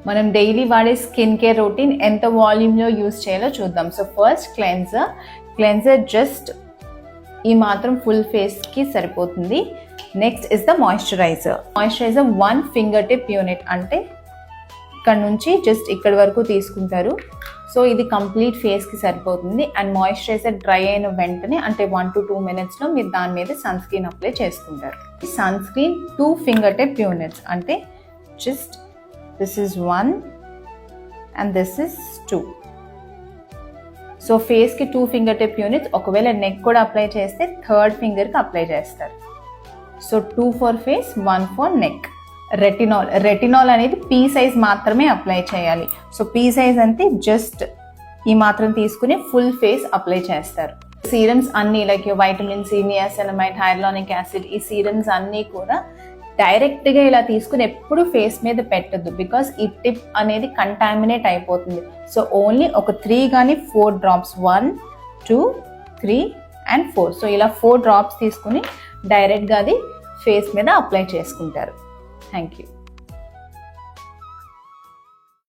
మనం డైలీ వాడే skin care routine ఎంత వాల్యూమ్లో యూస్ చేయాలో చూద్దాం. సో ఫస్ట్ క్లెన్జర్ జస్ట్ ఈ మాత్రం ఫుల్ ఫేస్కి సరిపోతుంది. Next is the moisturiser 1 finger tip unit, అంటే ఇక్కడ నుంచి జస్ట్ ఇక్కడి వరకు తీసుకుంటారు. సో ఇది కంప్లీట్ ఫేస్కి సరిపోతుంది. అండ్ మాయిశ్చరైజర్ డ్రై అయిన వెంటనే అంటే 1 to 2 minutesలో మీరు దాని మీద సన్ స్క్రీన్ అప్లై చేసుకుంటారు. Sunscreen 2 fingertip units, అంటే just this is 1 and this is 2. So ఫేస్కి 2 ఫింగర్ టిప్ యూనిట్స్. ఒకవేళ నెక్ కూడా అప్లై చేస్తే 3rd ఫింగర్కి అప్లై చేస్తారు. So 2 for face, 1 for neck. Retinol అనేది పీ సైజ్ మాత్రమే అప్లై చేయాలి. సో పీ సైజ్ అంటే జస్ట్ ఈ మాత్రం తీసుకుని ఫుల్ ఫేస్ అప్లై చేస్తారు. సీరమ్స్ అన్నీ like vitamin C, niacinamide, హైర్లానిక్ acid, ఈ సీరమ్స్ అన్నీ కూడా డైరెక్ట్గా ఇలా తీసుకుని ఎప్పుడు ఫేస్ మీద పెట్టద్దు, బికాస్ ఈ టిప్ అనేది కంటామినేట్ అయిపోతుంది. సో ఓన్లీ ఒక 3 కానీ 4 drops, 1, 2, 3 and 4. సో ఇలా 4 drops తీసుకుని డైరెక్ట్గా అది ఫేస్ మీద అప్లై చేసుకుంటారు. Thank you.